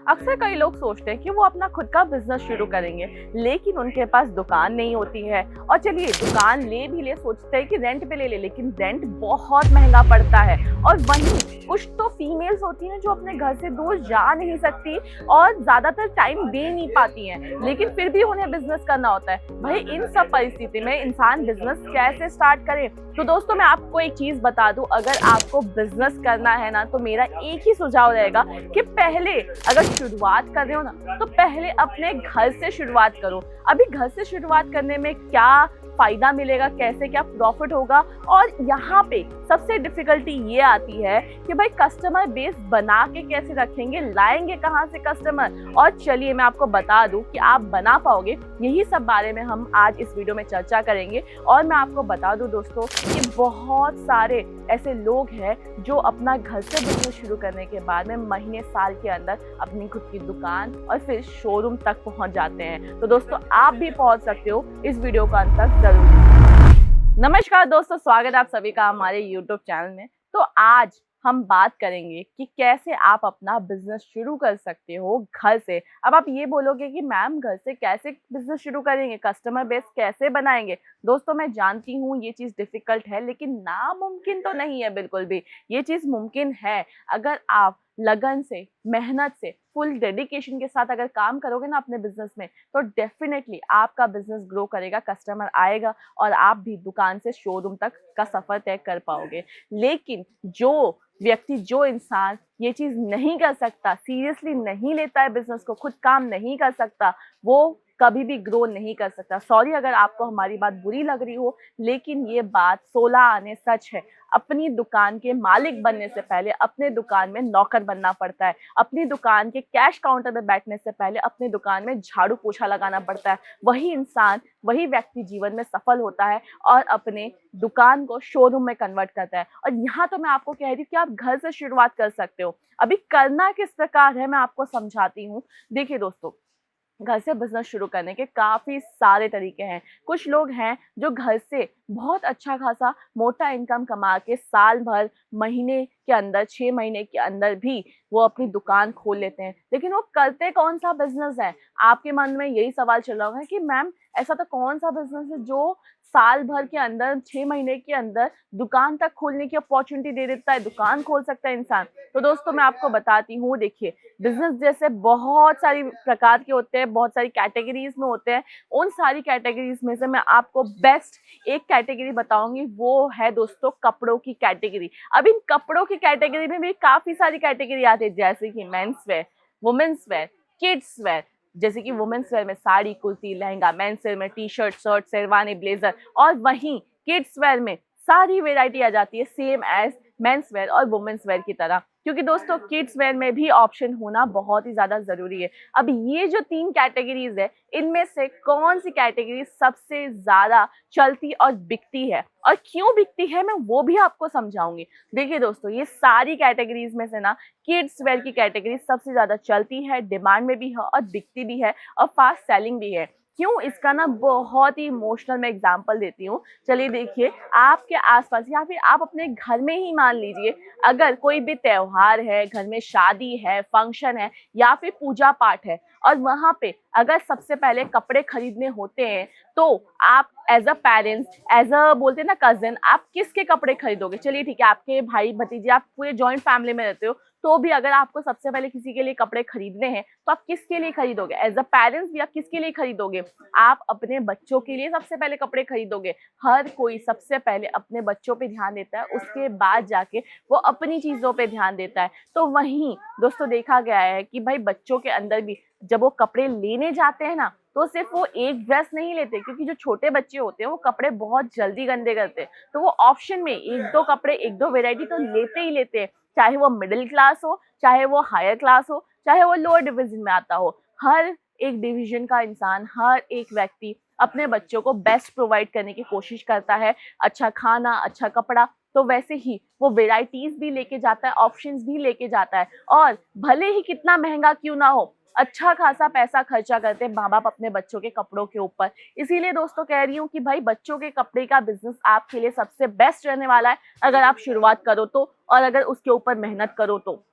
अक्सर कई लोग सोचते हैं कि वो अपना खुद का बिजनेस शुरू करेंगे, लेकिन उनके पास दुकान नहीं होती है। और चलिए दुकान ले भी ले, सोचते हैं कि रेंट पे ले ले, लेकिन रेंट बहुत महंगा पड़ता है। और वहीं कुछ तो फीमेल्स होती हैं जो अपने घर से दूर जा नहीं सकती और ज्यादातर टाइम दे नहीं पाती हैं, लेकिन फिर भी उन्हें बिजनेस करना होता है। भाई इन सब परिस्थिति में इंसान बिजनेस कैसे स्टार्ट करे? तो दोस्तों मैं आपको एक चीज बता दूं, अगर आपको बिजनेस करना है ना, तो मेरा एक ही सुझाव रहेगा कि पहले अगर शुरुआत कर रहे हो ना, तो पहले अपने घर से शुरुआत करो। अभी घर से शुरुआत करने में क्या फायदा मिलेगा, कैसे क्या प्रॉफिट होगा। और यहाँ पे सबसे डिफिकल्टी ये आती है कि भाई कस्टमर बेस बना के कैसे रखेंगे, लाएंगे कहाँ से कस्टमर। और चलिए मैं आपको बता दूं कि आप बना पाओगे, यही सब बारे में हम आज इस वीडियो में चर्चा करेंगे। और मैं आपको बता दूं दोस्तों कि बहुत सारे ऐसे लोग हैं जो अपना घर से बिजनेस शुरू करने के बाद में महीने साल के अंदर अपनी खुद की दुकान और फिर शोरूम तक पहुंच जाते हैं। तो दोस्तों आप भी पहुंच सकते हो, इस वीडियो का अंत तक जरूर। नमस्कार दोस्तों, स्वागत है आप सभी का हमारे YouTube चैनल में। तो आज हम बात करेंगे कि कैसे आप अपना बिजनेस शुरू कर सकते हो घर से। अब आप ये बोलोगे कि मैम घर से कैसे बिजनेस शुरू करेंगे, कस्टमर बेस कैसे बनाएंगे? दोस्तों मैं जानती हूँ ये चीज़ डिफिकल्ट है, लेकिन नामुमकिन तो नहीं है बिल्कुल भी। ये चीज़ मुमकिन है अगर आप लगन से, मेहनत से, फुल डेडिकेशन के साथ अगर काम करोगे ना अपने बिजनेस में, तो डेफिनेटली आपका बिजनेस ग्रो करेगा, कस्टमर आएगा और आप भी दुकान से शोरूम तक का सफर तय कर पाओगे। लेकिन जो व्यक्ति, जो इंसान ये चीज नहीं कर सकता, सीरियसली नहीं लेता है बिजनेस को, खुद काम नहीं कर सकता, वो कभी भी ग्रो नहीं कर सकता। सॉरी अगर आपको हमारी बात बुरी लग रही हो, लेकिन ये बात 16 आने सच है। अपनी दुकान के मालिक बनने से पहले अपने दुकान में नौकर बनना पड़ता है। अपनी दुकान के कैश काउंटर में बैठने से पहले अपनी दुकान में झाड़ू पोछा लगाना पड़ता है। वही इंसान, वही व्यक्ति जीवन में सफल होता है और अपने दुकान को शोरूम में कन्वर्ट करता है। और यहाँ तो मैं आपको कह रही हूँ कि आप घर से शुरुआत कर सकते हो। अभी करना किस प्रकार है मैं आपको समझाती हूँ। देखिए दोस्तों, घर से बिजनेस शुरू करने के काफी सारे तरीके हैं। कुछ लोग हैं जो घर से बहुत अच्छा खासा मोटा इनकम कमा के साल भर, महीने के अंदर, 6 महीने के अंदर भी वो अपनी दुकान खोल लेते हैं। लेकिन वो करते कौन सा बिजनेस है? आपके मन में यही सवाल चल रहा होगा कि मैम ऐसा तो कौन सा बिजनेस है जो साल भर के अंदर, 6 महीने के अंदर दुकान तक खोलने की अपॉर्चुनिटी दे देता है, दुकान खोल सकता है इंसान? तो दोस्तों मैं आपको बताती हूँ, देखिए बिजनेस जैसे बहुत सारी प्रकार के होते हैं, बहुत सारी कैटेगरीज में होते हैं। उन सारी कैटेगरीज में से मैं आपको बेस्ट एक कैटेगरी बताऊंगी, वो है दोस्तों कपड़ों की कैटेगरी। अब इन कपड़ों की कैटेगरी में भी काफी सारी कैटेगरी आती है, जैसे कि men's wear, women's wear, kids wear. जैसे कि वुमेन्स वेयर में साड़ी, कुर्ती, लहंगा, मेंस वेयर में T shirt, shirt, sherwani, blazer. और वहीं किड्स वेयर में सारी वेराइटी आ जाती है, सेम एज मेंस वेयर और वुमेन्स वेयर की तरह। क्योंकि दोस्तों किड्स वेयर में भी ऑप्शन होना बहुत ही ज्यादा जरूरी है। अब ये जो 3 कैटेगरीज है, इनमें से कौन सी कैटेगरी सबसे ज्यादा चलती और बिकती है और क्यों बिकती है, मैं वो भी आपको समझाऊंगी। देखिए दोस्तों, ये सारी कैटेगरीज में से ना किड्स वेयर की कैटेगरी सबसे ज्यादा चलती है, डिमांड में भी है और बिकती भी है और फास्ट सेलिंग भी है। क्यों? इसका ना बहुत ही इमोशनल मैं एग्जांपल देती हूँ। चलिए देखिए, आपके आसपास या फिर आप अपने घर में ही मान लीजिए, अगर कोई भी त्योहार है, घर में शादी है, फंक्शन है या फिर पूजा पाठ है, और वहां पे अगर सबसे पहले कपड़े खरीदने होते हैं, तो आप as a parents, as a बोलते हैं ना कजन, आप किसके कपड़े खरीदोगे? चलिए ठीक है, आपके भाई भतीजे, आप पूरे जॉइंट फैमिली में रहते हो, तो भी अगर आपको सबसे पहले किसी के लिए कपड़े खरीदने हैं, तो आप किसके लिए खरीदोगे? एज अ पेरेंट्स भी आप किसके लिए खरीदोगे? आप अपने बच्चों के लिए सबसे पहले कपड़े खरीदोगे। हर कोई सबसे पहले अपने बच्चों पे ध्यान देता है, उसके बाद जाके वो अपनी चीजों पे ध्यान देता है। तो वहीं दोस्तों देखा गया है कि भाई बच्चों के अंदर भी जब वो कपड़े लेने जाते हैं ना, तो सिर्फ वो एक ड्रेस नहीं लेते, क्योंकि जो छोटे बच्चे होते हैं वो कपड़े बहुत जल्दी गंदे करते हैं। तो वो ऑप्शन में एक दो कपड़े, एक दो वेराइटी तो लेते ही लेते हैं, चाहे वो मिडिल क्लास हो, चाहे वो हायर क्लास हो, चाहे वो लोअर डिवीजन में आता हो। हर एक डिवीजन का इंसान, हर एक व्यक्ति अपने बच्चों को बेस्ट प्रोवाइड करने की कोशिश करता है। अच्छा खाना, अच्छा कपड़ा, तो वैसे ही वो वेराइटीज भी लेके जाता है, ऑप्शंस भी लेके जाता है। और भले ही कितना महंगा क्यों ना हो, अच्छा खासा पैसा खर्चा करते हैं माँ बाप अपने बच्चों के कपड़ों के ऊपर। इसीलिए दोस्तों कह रही हूँ कि भाई बच्चों के कपड़े का बिजनेस आपके लिए सबसे बेस्ट रहने वाला है, अगर आप शुरुआत करो तो, और अगर उसके ऊपर मेहनत करो तो।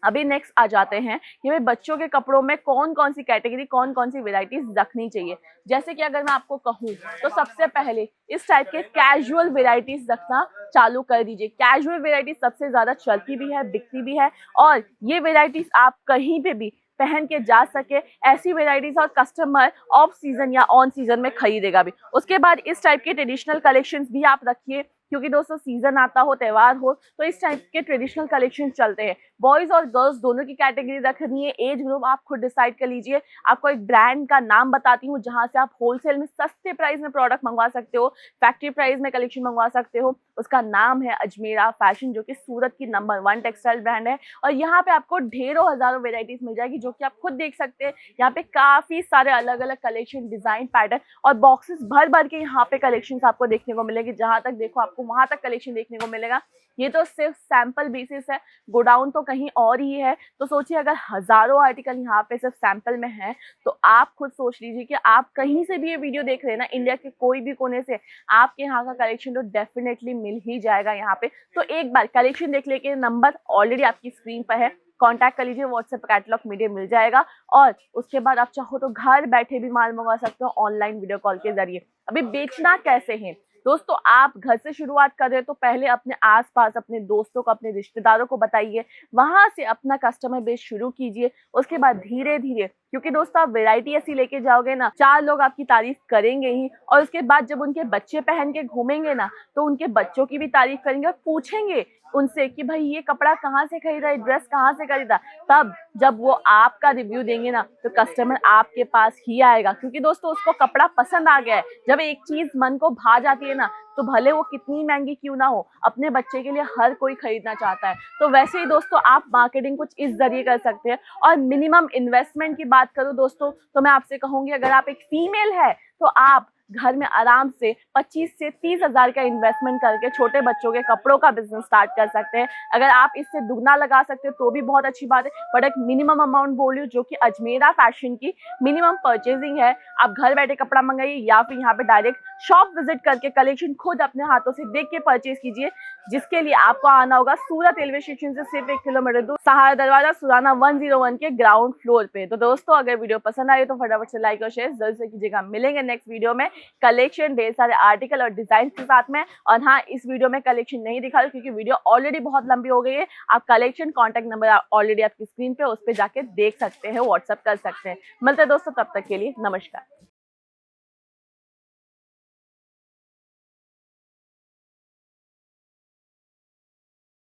अभी नेक्स्ट आ जाते हैं कि भाई बच्चों के कपड़ों में कौन कौन सी कैटेगरी, कौन कौन सी वेराइटीज रखनी चाहिए। जैसे कि अगर मैं आपको कहूँ तो सबसे पहले इस टाइप के कैजुअल वेराइटीज रखना चालू कर दीजिए। कैजुअल वेराइटीज सबसे ज्यादा चलती भी है, बिकती भी है, और ये वेराइटीज आप कहीं पे भी पहन के जा सके, ऐसी वेराइटीज और कस्टमर ऑफ सीजन या ऑन सीजन में खरीदेगा भी। उसके बाद इस टाइप के ट्रेडिशनल कलेक्शंस भी आप रखिए, क्योंकि दोस्तों सीजन आता हो, त्यौहार हो, तो इस टाइप के ट्रेडिशनल कलेक्शन चलते हैं। बॉयज और गर्ल्स दोनों की कैटेगरी रखनी है, एज ग्रुप आप खुद डिसाइड कर लीजिए। आपको एक ब्रांड का नाम बताती हूँ जहां से आप होलसेल में सस्ते प्राइस में प्रोडक्ट मंगवा सकते हो, फैक्ट्री प्राइस में कलेक्शन मंगवा सकते हो। उसका नाम है अजमेरा फैशन, जो कि सूरत की नंबर 1 टेक्सटाइल ब्रांड है। और यहाँ पे आपको ढेरों हजारों वेराइटीज मिल जाएगी, जो कि आप खुद देख सकते हैं। यहाँ पे काफी सारे अलग अलग कलेक्शन, डिजाइन, पैटर्न और बॉक्सेस भर भर के यहाँ पे कलेक्शन आपको देखने को मिलेगी। जहां तक देखो आपको वहां तक कलेक्शन देखने को मिलेगा। ये तो सिर्फ सैंपल बेसिस है, गोडाउन तो कहीं और ही है। तो सोचिए अगर हजारों आर्टिकल यहाँ पे सिर्फ सैंपल में है, तो आप खुद सोच लीजिए कि आप कहीं से भी ये वीडियो देख रहे हैं ना, इंडिया के कोई भी कोने से, आपके यहाँ का कलेक्शन तो डेफिनेटली मिल ही जाएगा यहाँ पे। तो एक बार कलेक्शन देख लेके नंबर ऑलरेडी आपकी स्क्रीन पर है, कांटेक्ट कर लीजिए, व्हाट्सएप कैटलॉग मीडिया मिल जाएगा। और उसके बाद आप चाहो तो घर बैठे भी माल मंगवा सकते हो ऑनलाइन वीडियो कॉल के जरिए। अभी बेचना कैसे है दोस्तों, आप घर से शुरुआत कर रहे हो तो पहले अपने आसपास अपने दोस्तों को, अपने रिश्तेदारों को बताइए, वहां से अपना कस्टमर बेस शुरू कीजिए। उसके बाद धीरे धीरे, क्योंकि दोस्तों आप वैरायटी ऐसी लेके जाओगे ना, 4 लोग आपकी तारीफ करेंगे ही, और उसके बाद जब उनके बच्चे पहन के घूमेंगे ना, तो उनके बच्चों की भी तारीफ करेंगे और पूछेंगे उनसे कि भाई ये कपड़ा कहाँ से खरीदा, ये ड्रेस कहाँ से खरीदा। तब जब वो आपका रिव्यू देंगे ना, तो कस्टमर आपके पास ही आएगा, क्योंकि दोस्तों उसको कपड़ा पसंद आ गया है। जब एक चीज मन को भा जाती है ना, तो भले वो कितनी महंगी क्यों ना हो, अपने बच्चे के लिए हर कोई खरीदना चाहता है। तो वैसे ही दोस्तों आप मार्केटिंग कुछ इस जरिए कर सकते हैं। और मिनिमम इन्वेस्टमेंट की बात करूं दोस्तों, तो मैं आपसे कहूंगी अगर आप एक फीमेल है तो आप घर में आराम से 25 से 30 हजार का इन्वेस्टमेंट करके छोटे बच्चों के कपड़ों का बिजनेस स्टार्ट कर सकते हैं। अगर आप इससे दुगना लगा सकते हो तो भी बहुत अच्छी बात है, बट एक मिनिमम अमाउंट बोल रही हूँ, जो कि अजमेरा फैशन की मिनिमम परचेजिंग है। आप घर बैठे कपड़ा मंगाइए या फिर यहाँ पे डायरेक्ट शॉप विजिट करके कलेक्शन खुद अपने हाथों से देख के परचेज कीजिए, जिसके लिए आपको आना होगा सूरत रेलवे स्टेशन से सिर्फ 1 किलोमीटर दूर, सहारा दरवाजा, सुराना 101 के ग्राउंड फ्लोर पे। तो दोस्तों अगर वीडियो पसंद आए तो फटाफट से लाइक और शेयर जरूर से कीजिएगा। मिलेंगे नेक्स्ट वीडियो में कलेक्शन, ढेर सारे आर्टिकल और डिजाइन के साथ में। और हाँ, इस वीडियो में कलेक्शन नहीं दिखा रही क्योंकि वीडियो ऑलरेडी बहुत लंबी हो गई है। आप कलेक्शन कॉन्टैक्ट नंबर ऑलरेडी आपकी स्क्रीन पे, उस पर जाके देख सकते हैं, व्हाट्सएप कर सकते हैं। मिलते हैं दोस्तों, तब तक के लिए नमस्कार।